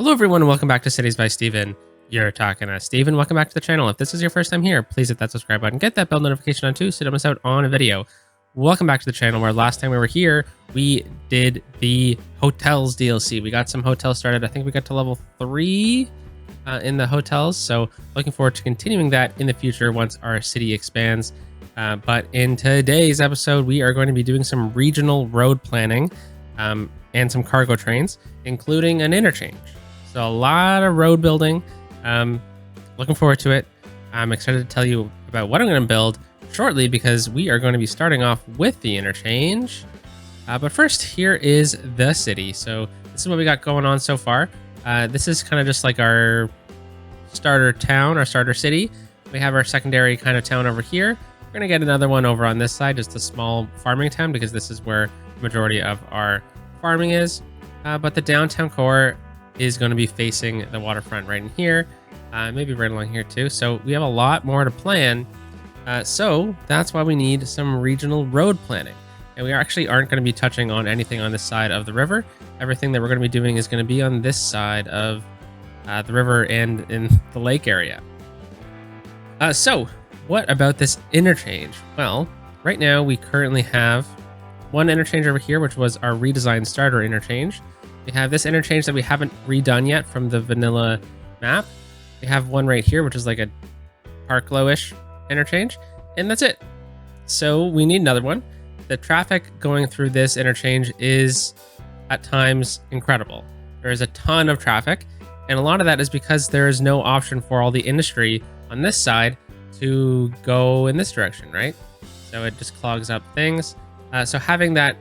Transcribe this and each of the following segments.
Hello everyone and welcome back to Cities by Steven. You're talking to Steven. Welcome back to the channel. If this is your first time here, please hit that subscribe button, get that bell notification on too so you don't miss out on a video. Welcome back to the channel where last time we were here, we did the hotels DLC. We got some hotels started. I think we got to level 3 in the hotels. So looking forward to continuing that in the future once our city expands. But in today's episode, we are going to be doing some regional road planning and some cargo trains, including an interchange. So a lot of road building. Looking forward to it. I'm excited to tell you about what I'm going to build shortly because we are going to be starting off with the interchange. But first, here is the city. So this is what we got going on so far. This is kind of just like our starter town, our starter city. We have our secondary kind of town over here. We're going to get another one over on this side, just a small farming town because this is where the majority of our farming is. But the downtown core is going to be facing the waterfront right in here, maybe right along here too. So we have a lot more to plan. So that's why we need some regional road planning. And we actually aren't going to be touching on anything on this side of the river. Everything that we're going to be doing is going to be on this side of the river and in the lake area. So what about this interchange? Well, right now we currently have one interchange over here, which was our redesigned starter interchange. We have this interchange that we haven't redone yet from the vanilla map. We have one right here, which is like a Parklow-ish interchange, and that's it. So we need another one. The traffic going through this interchange is at times incredible. There is a ton of traffic, and a lot of that is because there is no option for all the industry on this side to go in this direction, right? So it just clogs up things. So having that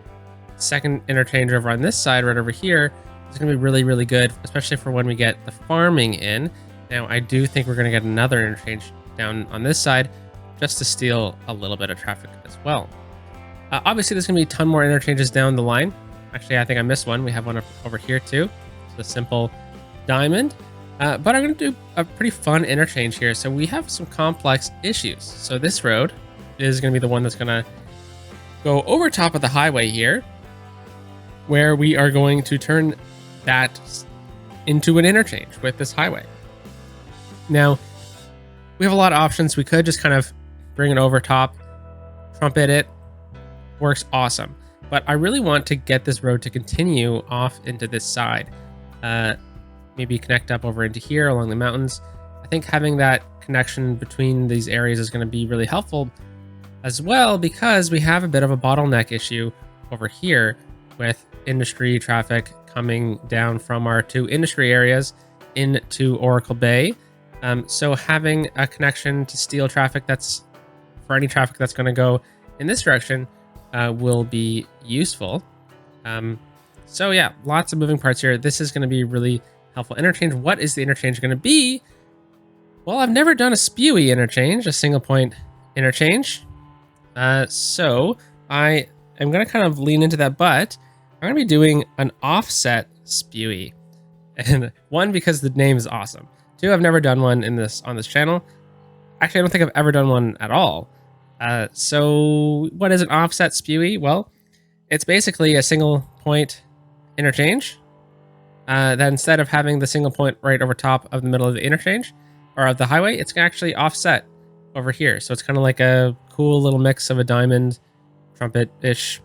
second interchange over on this side right over here is going to be really, really good, especially for when we get the farming in. Now, I do think we're going to get another interchange down on this side just to steal a little bit of traffic as well. Obviously, there's going to be a ton more interchanges down the line. Actually, I think I missed one. We have one over here too. It's a simple diamond. But I'm going to do a pretty fun interchange here. So we have some complex issues. So this road is going to be the one that's going to go over top of the highway here, where we are going to turn that into an interchange with this highway. Now, we have a lot of options. We could just kind of bring it over top, trumpet it, works awesome. But I really want to get this road to continue off into this side. Maybe connect up over into here along the mountains. I think having that connection between these areas is going to be really helpful as well, because we have a bit of a bottleneck issue over here with industry traffic coming down from our two industry areas into Oracle Bay. So having a connection to steal traffic, that's for any traffic that's going to go in this direction, will be useful. So yeah, lots of moving parts here. This is going to be really helpful. Interchange. What is the interchange going to be? Well, I've never done a SPUI interchange, a single point interchange. So I am going to kind of lean into that, but I'm going to be doing an Offset SPUI. And one, because the name is awesome. Two, I've never done one on this channel. Actually, I don't think I've ever done one at all. So what is an Offset SPUI? Well, it's basically a single point interchange. That instead of having the single point right over top of the middle of the interchange or of the highway, it's actually offset over here. So it's kind of like a cool little mix of a diamond, trumpet-ish,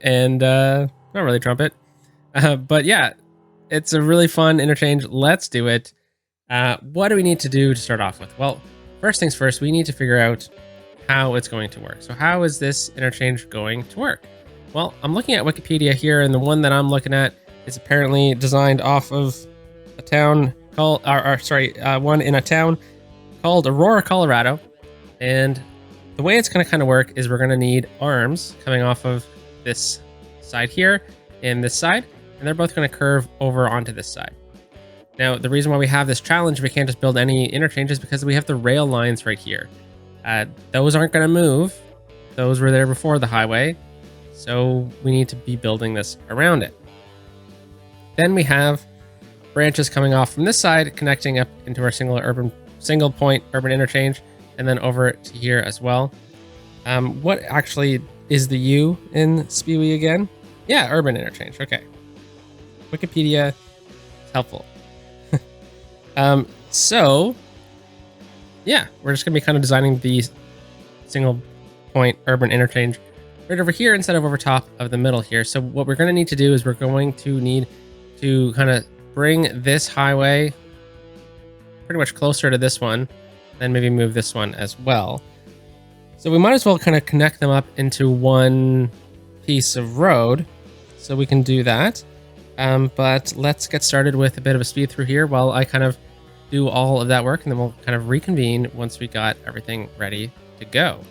and not really trumpet. But yeah, it's a really fun interchange. Let's do it. What do we need to do to start off with? Well, first things first, we need to figure out how it's going to work. So how is this interchange going to work? Well, I'm looking at Wikipedia here, and the one that I'm looking at is apparently designed off of a town called, one in a town called Aurora, Colorado. And the way it's going to kind of work is we're going to need arms coming off of this side here and this side, and they're both going to curve over onto this side. Now, the reason why we have this challenge, we can't just build any interchanges, because we have the rail lines right here. Those aren't going to move. Those were there before the highway. So we need to be building this around it. Then we have branches coming off from this side, connecting up into our single point urban interchange, and then over to here as well. What actually is the U in SPUI again? Yeah, urban interchange. Okay. Wikipedia helpful. So yeah, we're just gonna be kind of designing the single point urban interchange right over here instead of over top of the middle here. So what we're gonna need to do is we're going to need to kind of bring this highway pretty much closer to this one, then maybe move this one as well. So we might as well kind of connect them up into one piece of road. So we can do that. But let's get started with a bit of a speed through here while I kind of do all of that work, and then we'll kind of reconvene once we got everything ready to go.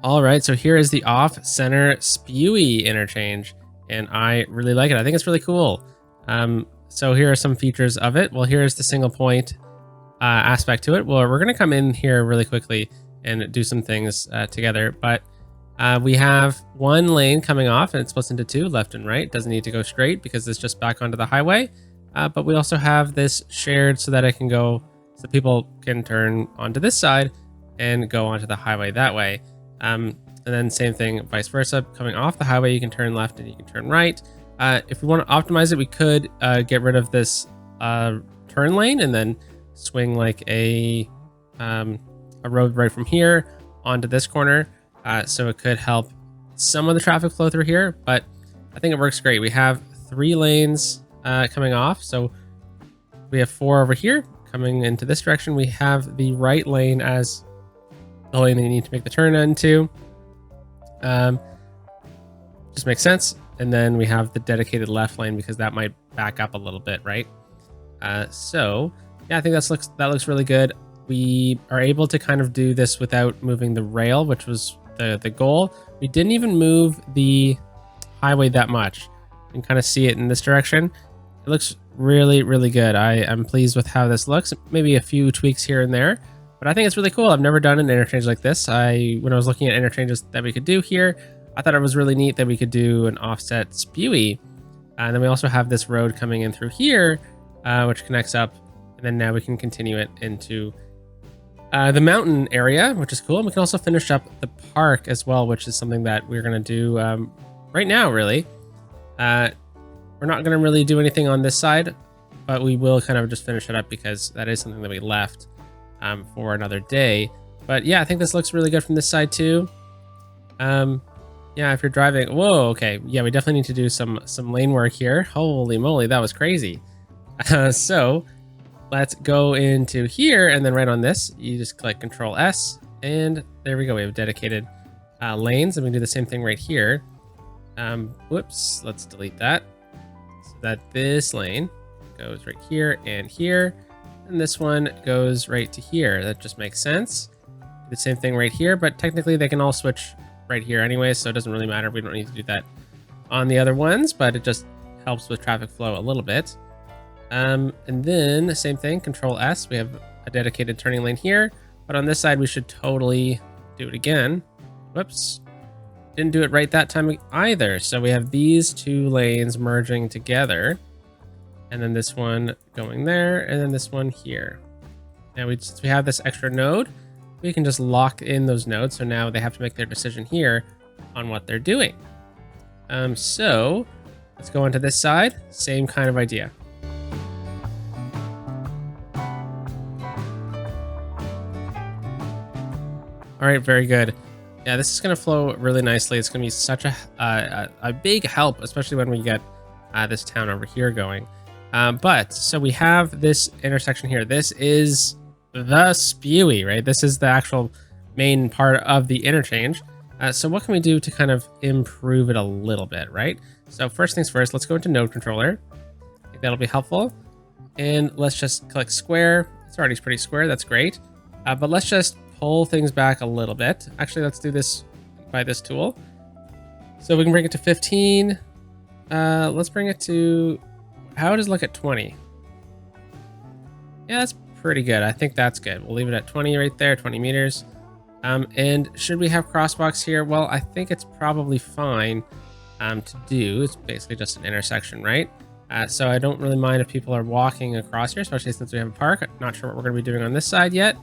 All right, so here is the Off-Center SPUI Interchange, and I really like it. I think it's really cool. So here are some features of it. Well, here's the single point aspect to it. Well, we're going to come in here really quickly and do some things together, but we have one lane coming off, and it splits into two, left and right. Doesn't need to go straight because it's just back onto the highway. But we also have this shared so that I can go, so people can turn onto this side and go onto the highway that way. And then same thing, vice versa. Coming off the highway, you can turn left and you can turn right. If we want to optimize it, we could get rid of this turn lane and then swing like a road right from here onto this corner. So it could help some of the traffic flow through here, but I think it works great. We have 3 lanes coming off. So we have 4 over here coming into this direction. We have the right lane as the lane that you need to make the turn into. Just makes sense. And then we have the dedicated left lane because that might back up a little bit, right? So yeah, I think that looks really good. We are able to kind of do this without moving the rail, which was the goal. We didn't even move the highway that much. You can kind of see it in this direction. It looks really, really good. I'm pleased with how this looks. Maybe a few tweaks here and there, but I think it's really cool. I've never done an interchange like this. When I was looking at interchanges that we could do here, I thought it was really neat that we could do an offset SPUI. And then we also have this road coming in through here, which connects up. And then now we can continue it into the mountain area, which is cool. And we can also finish up the park as well, which is something that we're going to do right now, really. We're not going to really do anything on this side, but we will kind of just finish it up because that is something that we left for another day. But yeah, I think this looks really good from this side too. Yeah, if you're driving, whoa, okay. Yeah, we definitely need to do some lane work here. Holy moly, that was crazy. So let's go into here, and then right on this, you just click Control S, and there we go. We have dedicated lanes, and we do the same thing right here. Whoops, let's delete that. So that this lane goes right here, and this one goes right to here. That just makes sense. The same thing right here, but technically they can all switch right here anyway, so it doesn't really matter. We don't need to do that on the other ones, but it just helps with traffic flow a little bit. And then same thing, Control S, we have a dedicated turning lane here, but on this side we should totally do it again. Whoops, didn't do it right that time either. So we have these 2 lanes merging together, and then this one going there, and then this one here. Now since we have this extra node, we can just lock in those nodes. So now they have to make their decision here on what they're doing. So let's go onto this side, same kind of idea. All right, very good. Yeah, this is going to flow really nicely. It's going to be such a big help, especially when we get this town over here going. But so we have this intersection here. This is the SPUI, right? This is the actual main part of the interchange. So what can we do to kind of improve it a little bit, right? So first things first, let's go into node controller. I think that'll be helpful. And let's just click square. It's already pretty square. That's great. But let's just pull things back a little bit. Actually, let's do this by this tool. So we can bring it to 15. Let's bring it to, how does it look at 20? Yeah, that's pretty good. I think that's good. We'll leave it at 20 right there, 20 meters. And should we have crosswalks here? Well, I think it's probably fine to do. It's basically just an intersection, right? So I don't really mind if people are walking across here, especially since we have a park. I'm not sure what we're going to be doing on this side yet.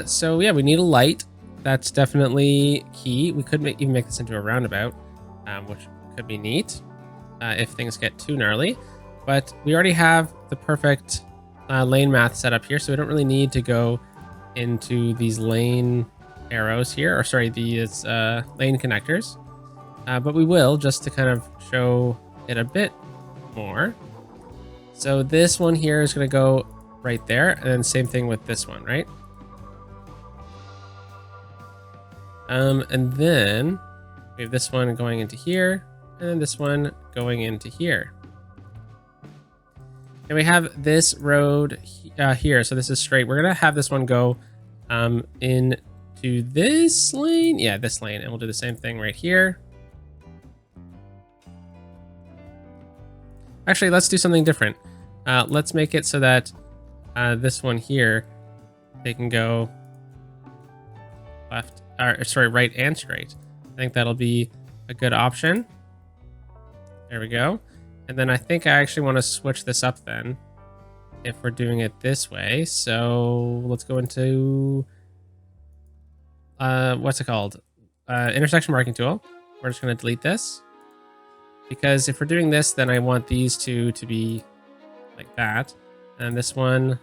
So yeah, we need a light. That's definitely key. We could even make this into a roundabout, which could be neat if things get too gnarly. But we already have the perfect lane math set up here, so we don't really need to go into these lane arrows here, or sorry, these lane connectors. But we will, just to kind of show it a bit more. So this one here is going to go right there, and then same thing with this one, right? And then we have this one going into here, and then this one going into here. And we have this road here, so this is straight. We're gonna have this one go into to this lane. Yeah, this lane. And we'll do the same thing right here. Actually, let's do something different. Let's make it so that this one here, they can go left, or sorry, right and straight. I think that'll be a good option. There we go. And then I think I actually want to switch this up then if we're doing it this way. So let's go into, what's it called? Intersection marking tool. We're just going to delete this. Because if we're doing this, then I want these two to be like that. And this one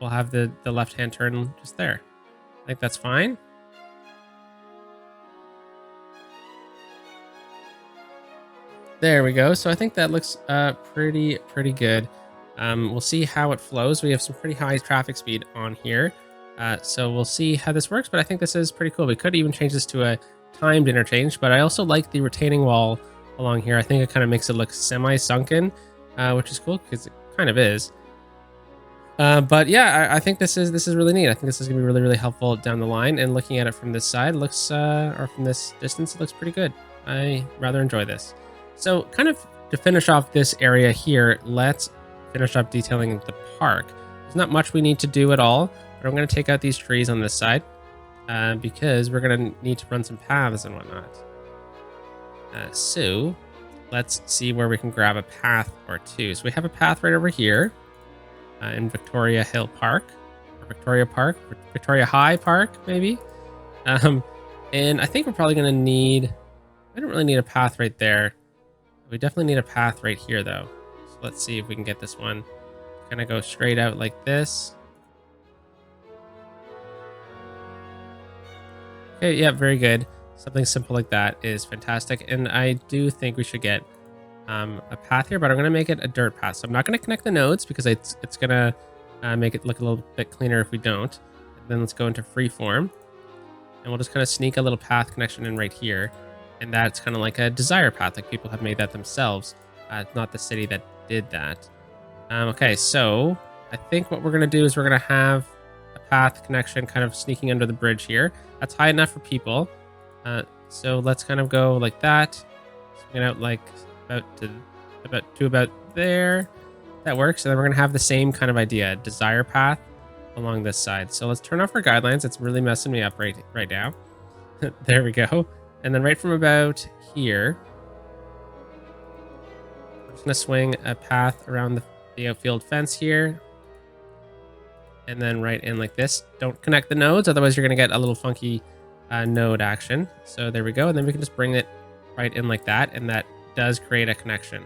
will have the left-hand turn just there. I think that's fine. There we go. So I think that looks pretty good. We'll see how it flows. We have some pretty high traffic speed on here. So we'll see how this works, but I think this is pretty cool. We could even change this to a timed interchange, but I also like the retaining wall along here. I think it kind of makes it look semi-sunken, which is cool because it kind of is. But yeah, I think this is really neat. I think this is gonna be really helpful down the line. And looking at it from this side, looks or from this distance, it looks pretty good. I rather enjoy this. So kind of to finish off this area here, let's finish up detailing the park. There's not much we need to do at all, but I'm going to take out these trees on this side because we're going to need to run some paths and whatnot. So let's see where we can grab a path or two. So we have a path right over here in Victoria Hill Park, or Victoria High Park, maybe. And I think we're probably going to need, I don't really need a path right there. We definitely need a path right here though. So let's see if we can get this one kind of go straight out like this. Okay, yeah, very good. Something simple like that is fantastic. And I do think we should get a path here, but I'm going to make it a dirt path. So I'm not going to connect the nodes because it's going to make it look a little bit cleaner if we don't. And then let's go into freeform. And we'll just kind of sneak a little path connection in right here. And that's kind of like a desire path, like people have made that themselves, not the city that did that. Okay, so I think what we're going to do is we're going to have a path connection kind of sneaking under the bridge here. That's high enough for people. So let's kind of go like that. Swing it out like about there. That works. And then we're going to have the same kind of idea, desire path along this side. So let's turn off our guidelines. It's really messing me up right now. There we go. And then right from about here, I'm just going to swing a path around the outfield fence here. And then right in like this. Don't connect the nodes, otherwise you're going to get a little funky node action. So there we go. And then we can just bring it right in like that. And that does create a connection.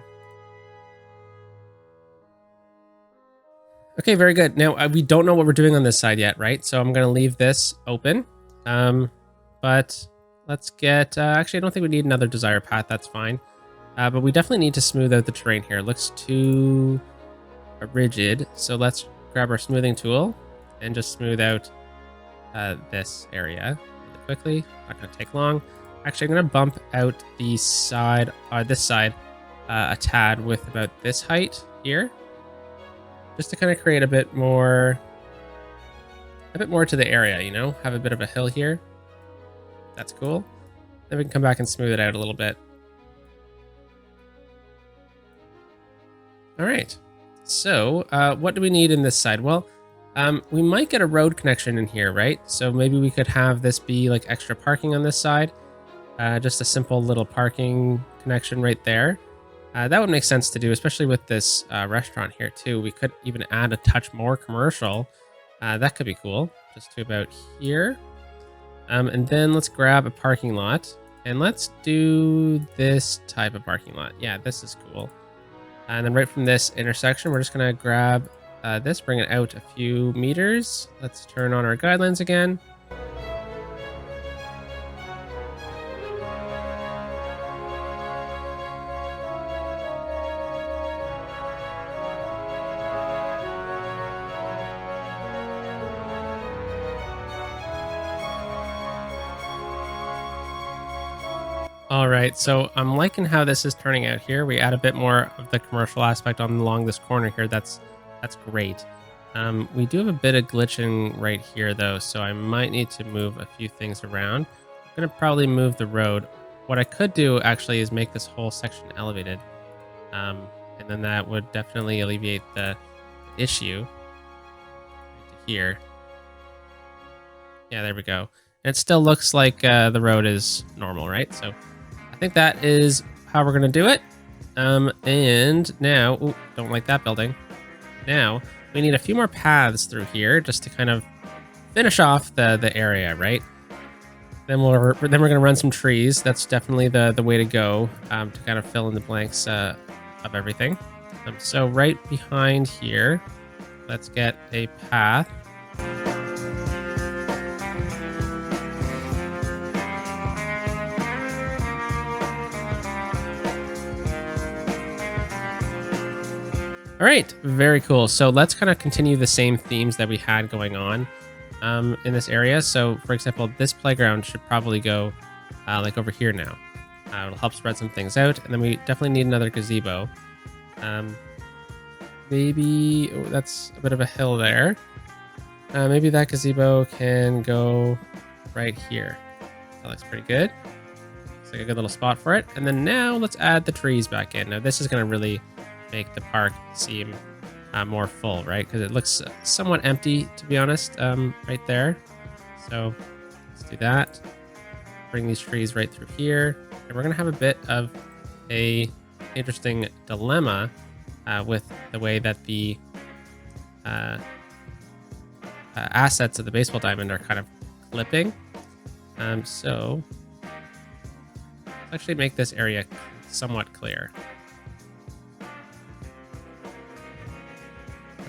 Okay, very good. Now, we don't know what we're doing on this side yet, right? So I'm going to leave this open. But let's get, actually, I don't think we need another desire path. That's fine. But we definitely need to smooth out the terrain here. It looks too rigid. So let's grab our smoothing tool and just smooth out this area really quickly. Not going to take long. Actually, I'm going to bump out the side, this side a tad with about this height here. Just to kind of create a bit more to the area, you know, have a bit of a hill here. That's cool. Then we can come back and smooth it out a little bit. All right. So what do we need in this side? Well, we might get a road connection in here, right? So maybe we could have this be like extra parking on this side. Just a simple little parking connection right there. That would make sense to do, especially with this restaurant here too. We could even add a touch more commercial. That could be cool. Just to about here. And then let's grab a parking lot. And let's do this type of parking lot. Yeah, this is cool. And then right from this intersection, we're just going to grab this, bring it out a few meters. Let's turn on our guidelines again. All right, so I'm liking how this is turning out here. We add a bit more of the commercial aspect along this corner here. That's great. We do have a bit of glitching right here though, so I might need to move a few things around. I'm gonna probably move the road. What I could do actually is make this whole section elevated. And then that would definitely alleviate the issue right here. Yeah, there we go. And it still looks like the road is normal, right? So I think that is how we're gonna do it. And now, ooh, don't like that building. Now we need a few more paths through here just to kind of finish off the area, right? Then we're gonna run some trees. That's definitely the way to go to kind of fill in the blanks of everything. So right behind here, let's get a path. All right, very cool. So let's kind of continue the same themes that we had going on in this area. So for example, this playground should probably go like over here now. It'll help spread some things out. And then we definitely need another gazebo. Maybe that's a bit of a hill there. Maybe that gazebo can go right here. That looks pretty good. Looks like a good little spot for it. And then now let's add the trees back in. Now this is going to really make the park seem more full, right? Because it looks somewhat empty, to be honest, right there. So let's do that. Bring these trees right through here. And we're going to have a bit of a interesting dilemma with the way that the assets of the baseball diamond are kind of clipping. So let's actually make this area somewhat clear.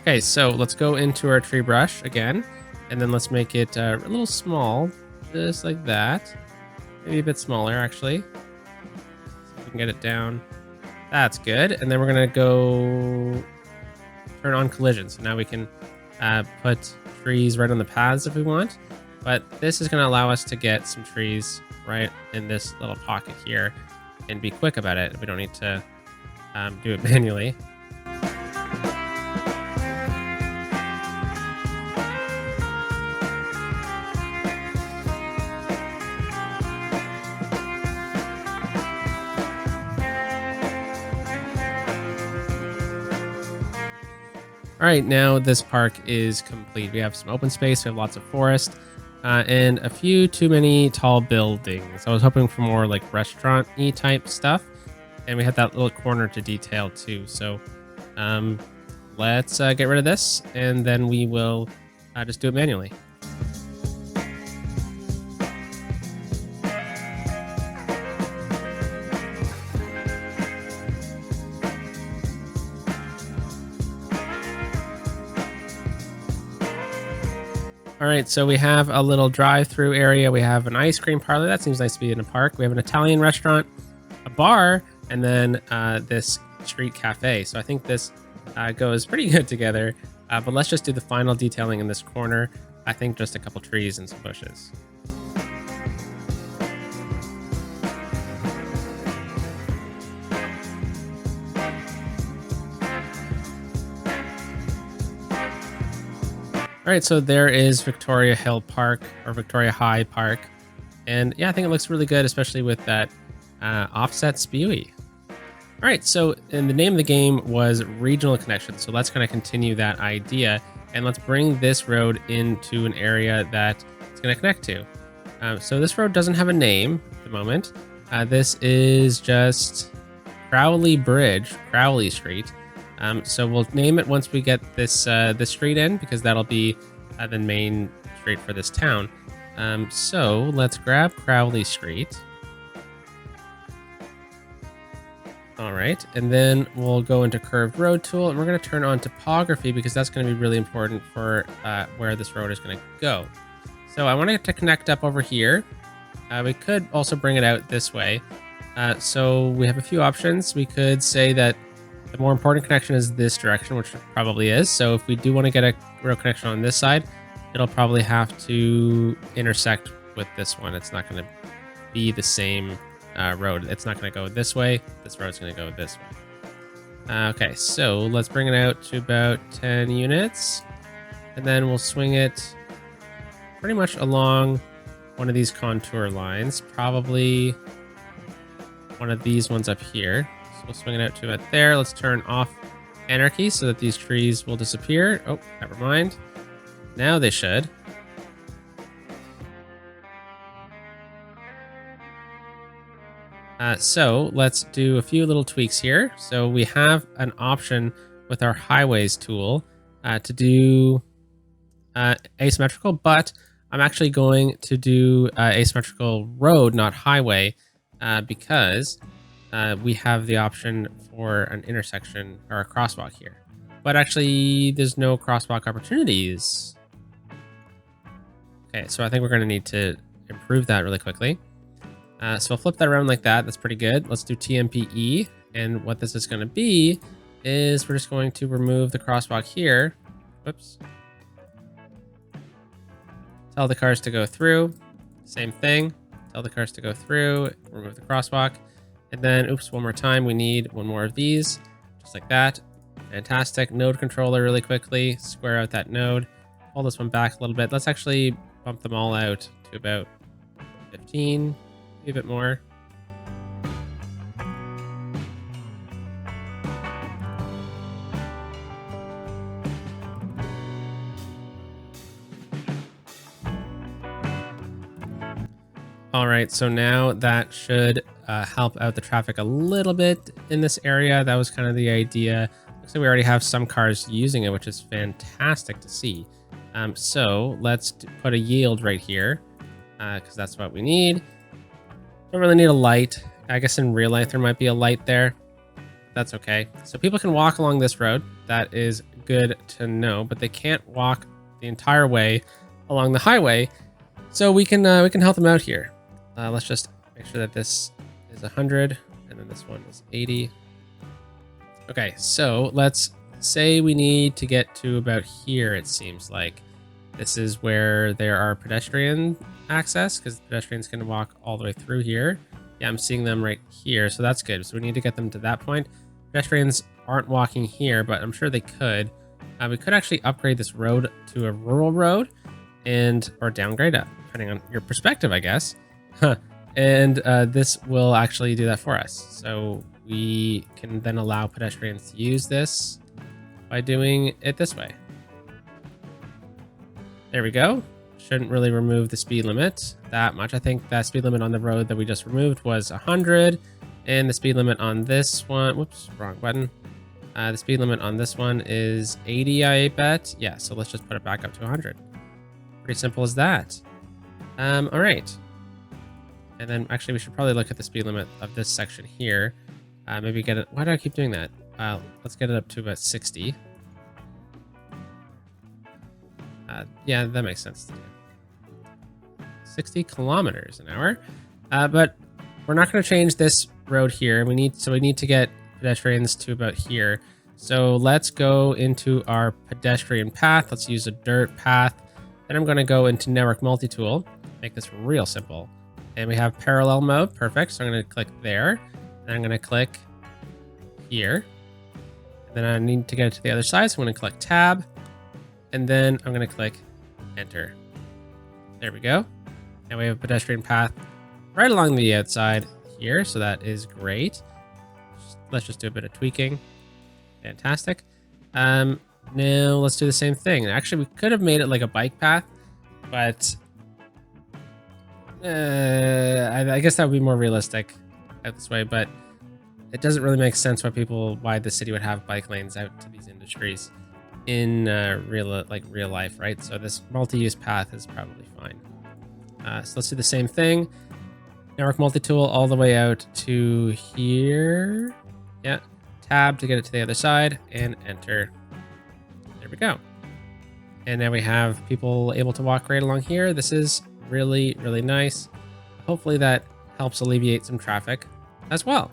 Okay, so let's go into our tree brush again, and then let's make it a little small, just like that. Maybe a bit smaller, actually. So we can get it down. That's good. And then we're gonna go turn on collision. So now we can put trees right on the paths if we want. But this is gonna allow us to get some trees right in this little pocket here and be quick about it. We don't need to do it manually. All right, now this park is complete. We have some open space, we have lots of forest, and a few too many tall buildings. I was hoping for more like restaurant-y type stuff, and we had that little corner to detail too. So let's get rid of this, and then we will just do it manually. All right, so we have a little drive-through area. We have an ice cream parlor. That seems nice to be in a park. We have an Italian restaurant, a bar, and then this street cafe. So I think this goes pretty good together. But let's just do the final detailing in this corner. I think just a couple trees and some bushes. All right, so there is Victoria Hill Park, or Victoria High Park. And yeah, I think it looks really good, especially with that Offset SPUI. All right, so and the name of the game was Regional Connection. So let's kind of continue that idea, and let's bring this road into an area that it's going to connect to. So this road doesn't have a name at the moment. This is just Crowley Bridge, Crowley Street. So we'll name it once we get this street in, because that'll be the main street for this town. So let's grab Crowley Street. All right, and then we'll go into curved road tool, and we're going to turn on topography, because that's going to be really important for where this road is going to go. So I want it to connect up over here. We could also bring it out this way. So we have a few options. We could say that the more important connection is this direction, which it probably is. So if we do want to get a real connection on this side, it'll probably have to intersect with this one. It's not going to be the same road. It's not going to go this way. This road's going to go this way. Okay, so let's bring it out to about 10 units. and then we'll swing it pretty much along one of these contour lines, probably one of these ones up here. So we'll swing it out to about there. Let's turn off anarchy so that these trees will disappear. Oh, never mind. Now they should. So let's do a few little tweaks here. So we have an option with our highways tool to do asymmetrical, but I'm actually going to do asymmetrical road, not highway, because we have the option for an intersection or a crosswalk here. But actually, there's no crosswalk opportunities. Okay, so I think we're going to need to improve that really quickly. So we'll flip that around like that. That's pretty good. Let's do TMPE. And what this is going to be is we're just going to remove the crosswalk here. Whoops. Tell the cars to go through. Same thing. Tell the cars to go through. Remove the crosswalk. And then, oops, one more time. We need one more of these. Just like that. Fantastic. Node controller really quickly. Square out that node. Pull this one back a little bit. Let's actually bump them all out to about 15. Maybe a bit more. All right, so now that should help out the traffic a little bit in this area. That was kind of the idea. Looks like we already have some cars using it, which is fantastic to see. So let's put a yield right here because that's what we need. Don't really need a light. I guess in real life there might be a light there. That's okay. So people can walk along this road. That is good to know, but they can't walk the entire way along the highway. So we can help them out here. Let's just make sure that this is 100 and then this one is 80. Okay, so let's say we need to get to about here. It seems like this is where there are pedestrian access because pedestrians can walk all the way through here. Yeah, I'm seeing them right here, so that's good. So we need to get them to that point. Pedestrians aren't walking here, but I'm sure they could. We could actually upgrade this road to a rural road or downgrade it, depending on your perspective, I guess. And this will actually do that for us. So we can then allow pedestrians to use this by doing it this way. There we go. Shouldn't really remove the speed limit that much. I think that speed limit on the road that we just removed was 100. And the speed limit on this one, whoops, wrong button. The speed limit on this one is 80, I bet. Yeah, so let's just put it back up to 100. Pretty simple as that. All right. And then actually we should probably look at the speed limit of this section here. Maybe get it. Why do I keep doing that? Let's get it up to about 60. Yeah, that makes sense to do. 60 kilometers an hour. But we're not going to change this road here. We need to get pedestrians to about here. So let's go into our pedestrian path. Let's use a dirt path. Then I'm going to go into network multi-tool, make this real simple. And we have parallel mode. Perfect. So I'm going to click there. And I'm going to click here. And then I need to get it to the other side. So I'm going to click tab. And then I'm going to click enter. There we go. And we have a pedestrian path right along the outside here. So that is great. Let's just do a bit of tweaking. Fantastic. Now let's do the same thing. Actually, we could have made it like a bike path, but I guess that would be more realistic out this way, but it doesn't really make sense why the city would have bike lanes out to these industries in real life, right? So this multi-use path is probably fine. So let's do the same thing. Network multi-tool all the way out to here. Yeah, tab to get it to the other side and enter. There we go. And now we have people able to walk right along here. This is really, really nice. Hopefully that helps alleviate some traffic as well.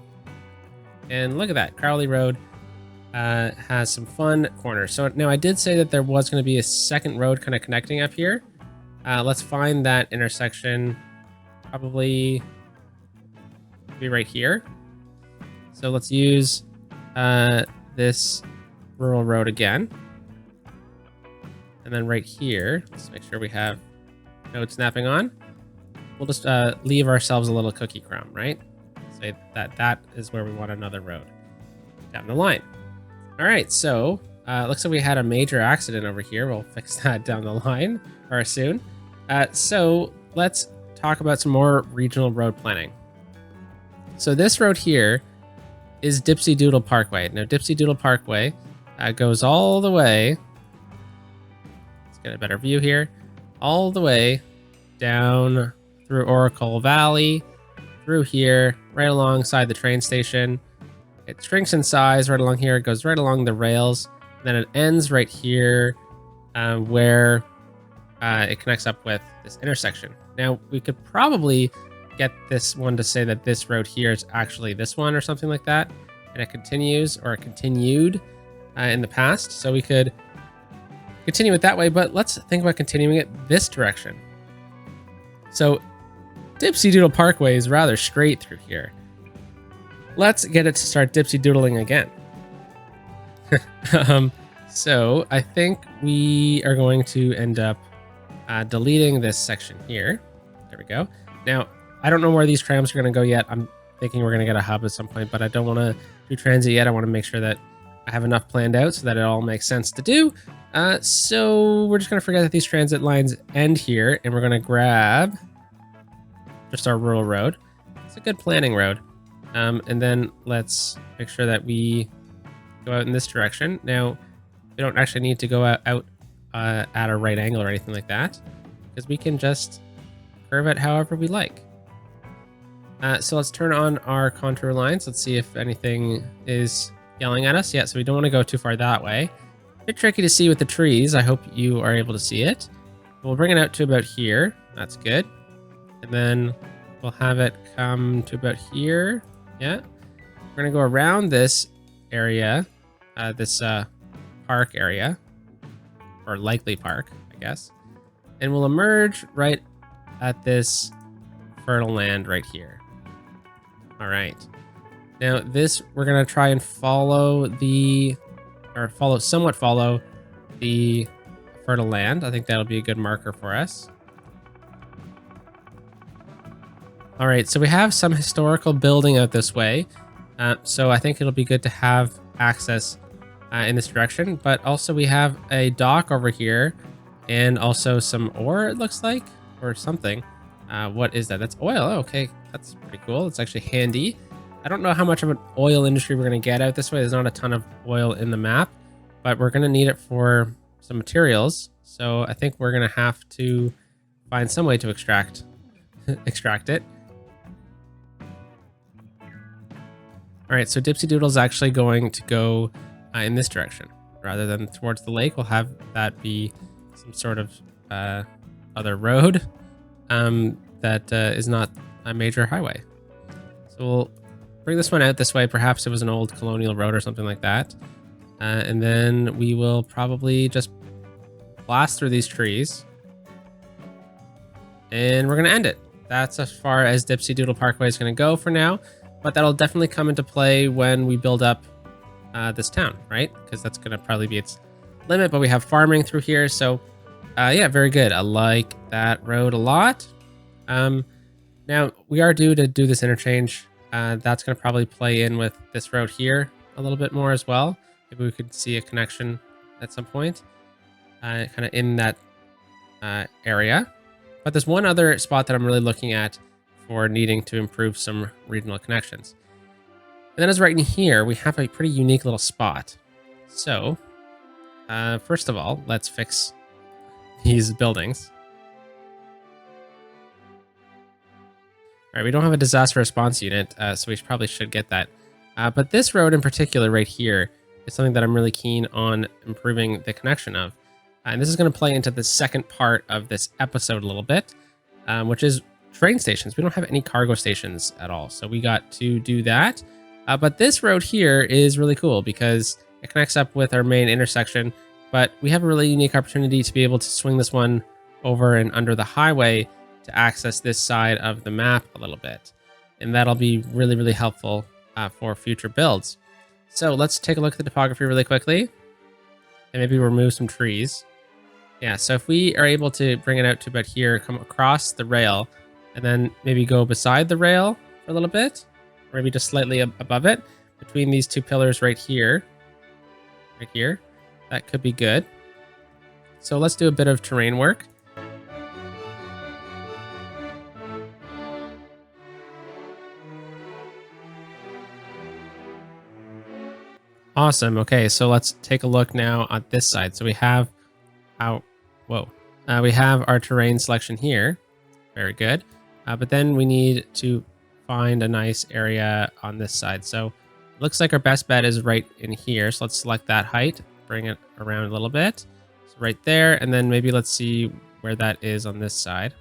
And look at that, Crowley Road has some fun corners. So now I did say that there was going to be a second road kind of connecting up here. Let's find that intersection. Probably be right here. So let's use this rural road again. And then right here, let's make sure we have node snapping on. We'll just leave ourselves a little cookie crumb, right? Say that is where we want another road down the line. All right, so looks like we had a major accident over here. We'll fix that down the line or soon. So let's talk about some more regional road planning. So this road here is Dipsy Doodle Parkway. Now Dipsy Doodle Parkway goes all the way. Let's get a better view here. All the way down through Oracle Valley, through here, right alongside the train station. It shrinks in size right along here. It goes right along the rails. And then it ends right here where it connects up with this intersection. Now, we could probably get this one to say that this road here is actually this one or something like that. And it continues, or it continued in the past. So we could continue it that way, but let's think about continuing it this direction. So Dipsy Doodle Parkway is rather straight through here. Let's get it to start dipsy doodling again. So I think we are going to end up deleting this section here. There we go. Now, I don't know where these trams are going to go yet. I'm thinking we're going to get a hub at some point, but I don't want to do transit yet. I want to make sure that I have enough planned out so that it all makes sense to do. So we're just going to forget that these transit lines end here, and we're going to grab just our rural road. It's a good planning road. And then let's make sure that we go out in this direction. Now, we don't actually need to go out at a right angle or anything like that, because we can just curve it however we like. So let's turn on our contour lines. Let's see if anything is yelling at us. Yeah, so we don't want to go too far that way. A bit tricky to see with the trees. I hope you are able to see it. We'll bring it out to about here. That's good. And then we'll have it come to about here. Yeah. We're going to go around this area, this park area, or likely park, I guess. And we'll emerge right at this fertile land right here. All right. Now this, we're going to try and somewhat follow the fertile land. I think that'll be a good marker for us. All right, so we have some historical building out this way. So I think it'll be good to have access in this direction, but also we have a dock over here and also some ore, it looks like, or something. What is that? That's oil. Oh, okay, that's pretty cool. It's actually handy. I don't know how much of an oil industry we're going to get out this way. There's not a ton of oil in the map, but we're going to need it for some materials. So I think we're going to have to find some way to extract it. All right, so Dipsy Doodle is actually going to go in this direction rather than towards the lake. We'll have that be some sort of other road that is not a major highway. So we'll bring this one out this way. Perhaps it was an old colonial road or something like that. And then we will probably just blast through these trees. And we're going to end it. That's as far as Dipsy Doodle Parkway is going to go for now. But that'll definitely come into play when we build up this town, right? Because that's going to probably be its limit. But we have farming through here. So yeah, very good. I like that road a lot. Now, we are due to do this interchange. That's going to probably play in with this road here a little bit more as well. Maybe we could see a connection at some point kind of in that area. But there's one other spot that I'm really looking at for needing to improve some regional connections. And then as right in here, we have a pretty unique little spot. So first of all, let's fix these buildings. All right, we don't have a disaster response unit, so we probably should get that. But this road in particular right here is something that I'm really keen on improving the connection of. And this is going to play into the second part of this episode a little bit, which is train stations. We don't have any cargo stations at all, so we got to do that. But this road here is really cool because it connects up with our main intersection, but we have a really unique opportunity to be able to swing this one over and under the highway to access this side of the map a little bit. And that'll be really, really helpful for future builds. So let's take a look at the topography really quickly and maybe remove some trees. Yeah, so if we are able to bring it out to about here, come across the rail, and then maybe go beside the rail for a little bit, or maybe just slightly above it, between these two pillars right here, that could be good. So let's do a bit of terrain work. Awesome. Okay, so let's take a look now on this side. So we have our, whoa, we have our terrain selection here. Very good. But then we need to find a nice area on this side. So it looks like our best bet is right in here. So let's select that height, bring it around a little bit. So right there, and then maybe let's see where that is on this side.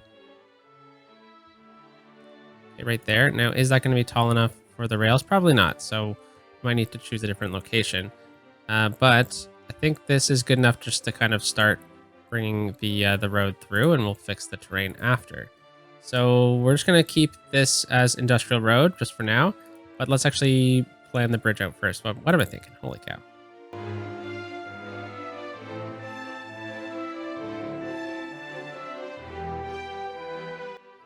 Okay, right there. Now, is that going to be tall enough for the rails? Probably not. So we might need to choose a different location. But I think this is good enough just to kind of start bringing the road through, and we'll fix the terrain after. So we're just going to keep this as industrial road just for now, but let's actually plan the bridge out first. What am I thinking? Holy cow.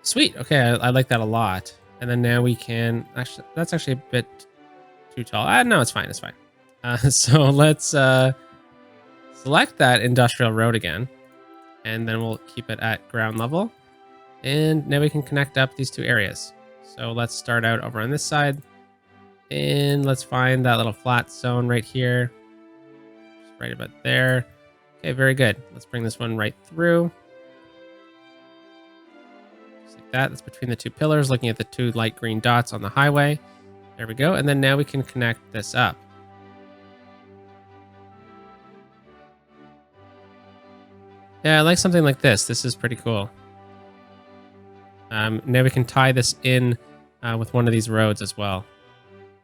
Sweet. Okay, I like that a lot. And then now we can actually, that's actually a bit too tall. No, it's fine. It's fine. So let's select that industrial road again, and then we'll keep it at ground level. And now we can connect up these two areas. So let's start out over on this side, and let's find that little flat zone right here. Just right about there. Okay, very good. Let's bring this one right through. Just like that. That's between the two pillars, looking at the two light green dots on the highway. There we go. And then now we can connect this up. Yeah, I like something like this. This is pretty cool. Now we can tie this in with one of these roads as well,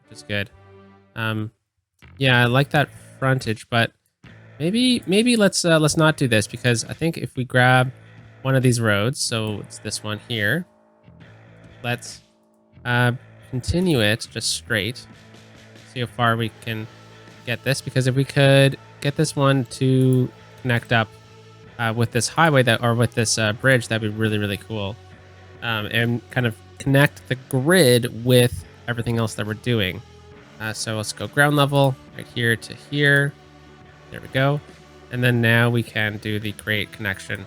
which is good. Yeah, I like that frontage, but maybe let's not do this, because I think if we grab one of these roads, so it's this one here, let's continue it just straight. See how far we can get this, because if we could get this one to connect up with this highway or with this bridge, that'd be really, really cool. And kind of connect the grid with everything else that we're doing. So let's go ground level right here to here. There we go. And then now we can do the create connection.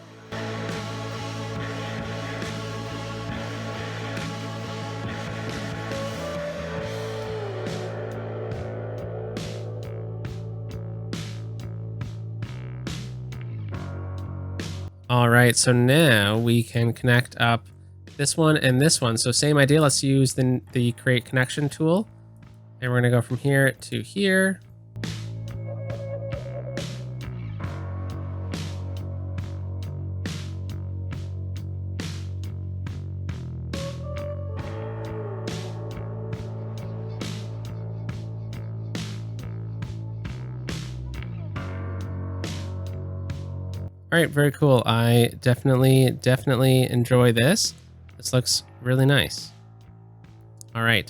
All right, so now we can connect up this one and this one. So same idea. Let's use the create connection tool, and we're gonna go from here to here. All right, very cool. I definitely enjoy this. This looks really nice. All right,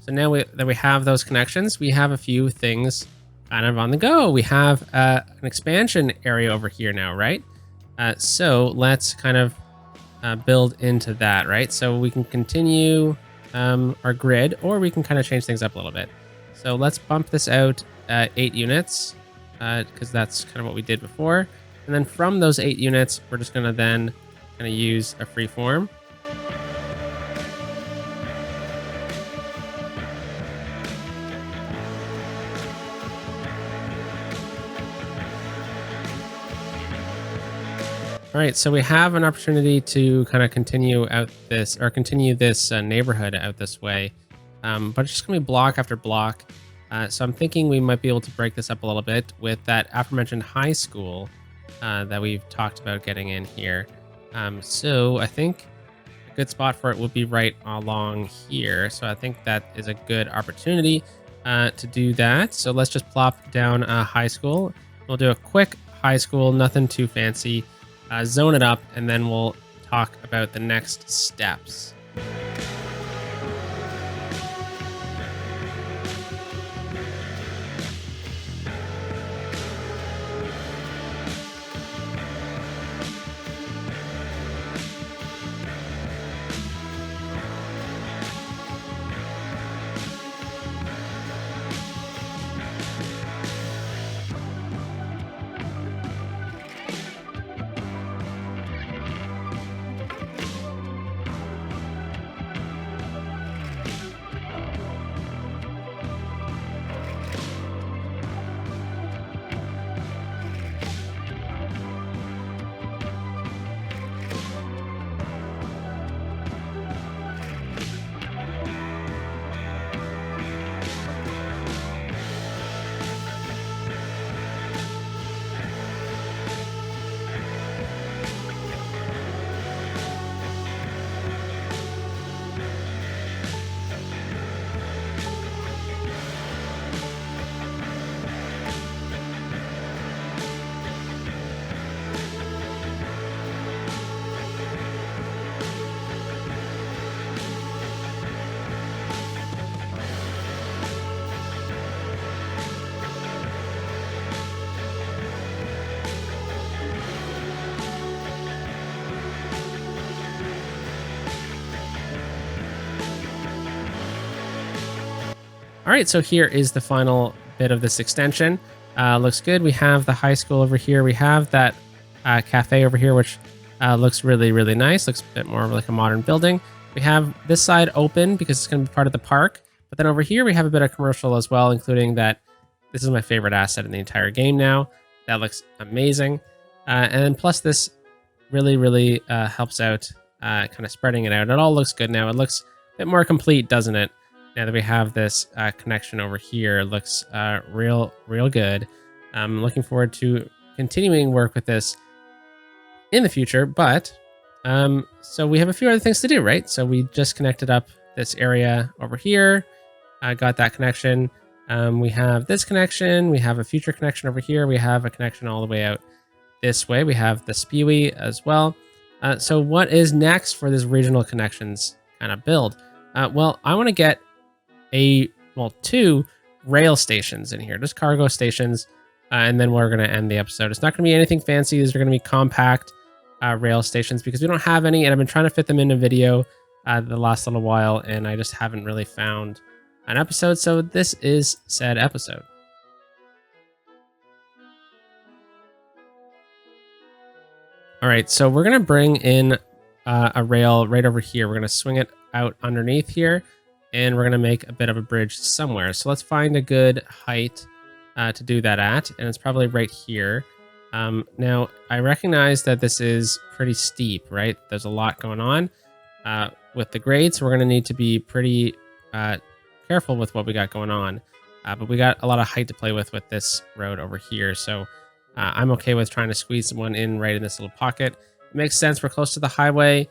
so now that we have those connections, we have a few things kind of on the go. We have an expansion area over here now, right? So let's kind of build into that, right? So we can continue our grid, or we can kind of change things up a little bit. So let's bump this out 8 units, because that's kind of what we did before. And then from those 8 units, we're just going to then kind of use a free form. All right, so we have an opportunity to kind of continue this neighborhood out this way, but it's just going to be block after block. So I'm thinking we might be able to break this up a little bit with that aforementioned high school that we've talked about getting in here. So I think a good spot for it would be right along here. So I think that is a good opportunity to do that. So let's just plop down a high school. We'll do a quick high school, nothing too fancy. Zone it up, and then we'll talk about the next steps. All right, so here is the final bit of this extension. Looks good. We have the high school over here. We have that cafe over here, which looks really, really nice. Looks a bit more like a modern building. We have this side open because it's going to be part of the park. But then over here, we have a bit of commercial as well, including that this is my favorite asset in the entire game now. That looks amazing. And then plus this really, really helps out kind of spreading it out. It all looks good now. It looks a bit more complete, doesn't it? Now that we have this connection over here, it looks real good. I'm looking forward to continuing work with this in the future, but so we have a few other things to do, right? So we just connected up this area over here. I got that connection. We have this connection. We have a future connection over here. We have a connection all the way out this way. We have the SPUI as well. So what is next for this regional connections kind of build? Well, I want to get two rail stations in here, just cargo stations, and then we're going to end the episode. It's not going to be anything fancy. These are going to be compact rail stations because we don't have any, and I've been trying to fit them in a video the last little while, and I just haven't really found an episode. So this is said episode. All right, so we're going to bring in a rail right over here. We're going to swing it out underneath here, and we're going to make a bit of a bridge somewhere. So let's find a good height to do that at, and it's probably right here. Now, I recognize that this is pretty steep, right? There's a lot going on with the grade, so we're going to need to be pretty careful with what we got going on. But we got a lot of height to play with this road over here, so I'm okay with trying to squeeze one in right in this little pocket. It makes sense. We're close to the highway.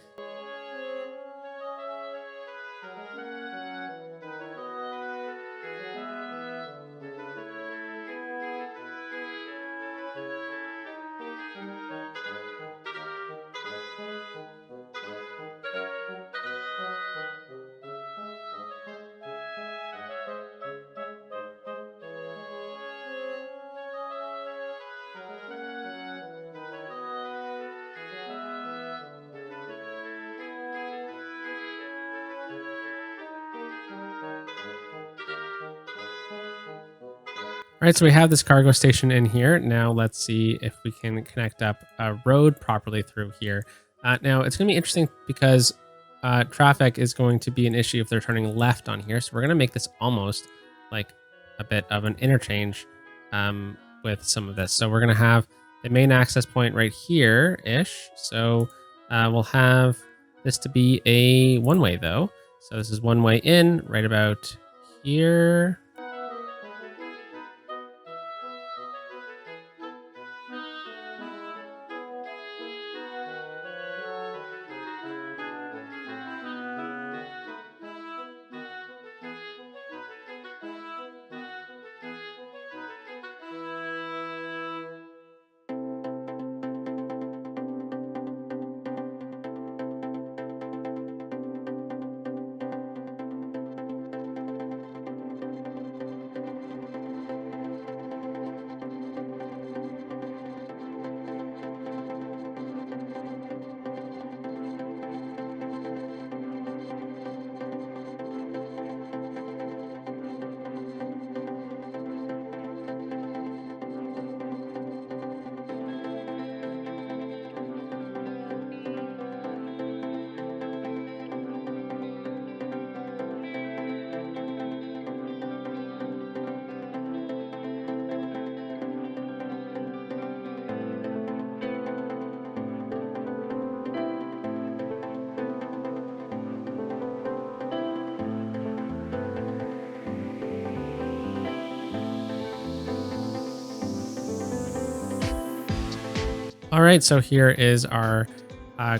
All right, so we have this cargo station in here. Now let's see if we can connect up a road properly through here. Now it's going to be interesting because traffic is going to be an issue if they're turning left on here. So we're going to make this almost like a bit of an interchange with some of this. So we're going to have the main access point right here-ish. So we'll have this to be a one-way though. So this is one way in right about here. All right, so here is our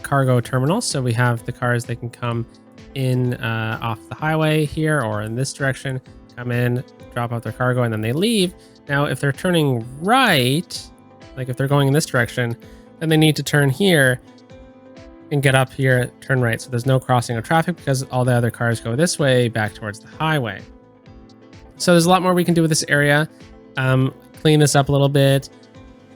cargo terminal. So we have the cars, they can come in off the highway here or in this direction, come in, drop off their cargo, and then they leave. Now, if they're turning right, like if they're going in this direction, then they need to turn here and get up here, turn right. So there's no crossing of traffic because all the other cars go this way back towards the highway. So there's a lot more we can do with this area. Clean this up a little bit.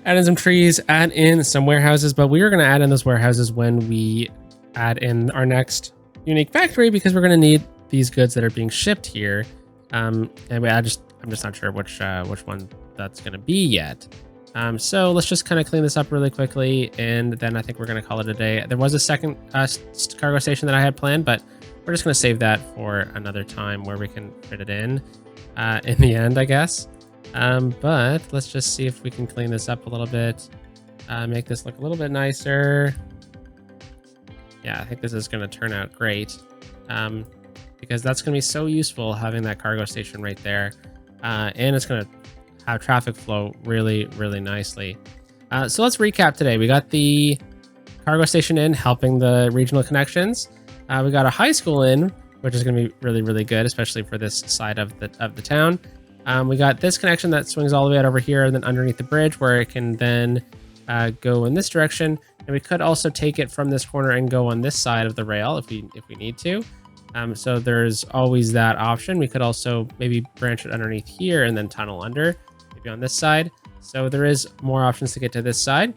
Add in some trees, add in some warehouses, but we are going to add in those warehouses when we add in our next unique factory because we're going to need these goods that are being shipped here Anyway, I'm just not sure which one that's going to be yet. So let's just kind of clean this up really quickly, and then I think we're going to call it a day. There was a second cargo station that I had planned, but we're just going to save that for another time where we can fit it in the end, I guess. But let's just see if we can clean this up a little bit, make this look a little bit nicer. Yeah, I think this is going to turn out great, because that's going to be so useful having that cargo station right there, and it's going to have traffic flow really, really nicely. So let's recap today. We got the cargo station in, helping the regional connections. We got a high school in, which is going to be really, really good, especially for this side of the town. We got this connection that swings all the way out over here, and then underneath the bridge, where it can then go in this direction. And we could also take it from this corner and go on this side of the rail if we need to. So there's always that option. We could also maybe branch it underneath here and then tunnel under, maybe on this side. So there is more options to get to this side.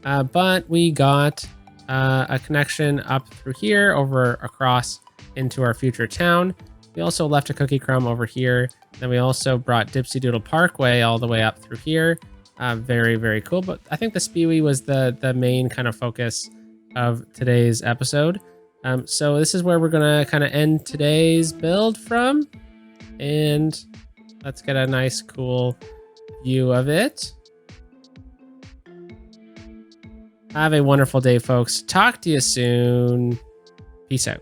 But we got a connection up through here, over across into our future town. We also left a cookie crumb over here. Then we also brought Dipsy Doodle Parkway all the way up through here. Very, very cool. But I think the SPUI was the main kind of focus of today's episode. So this is where we're going to kind of end today's build from. And let's get a nice, cool view of it. Have a wonderful day, folks. Talk to you soon. Peace out.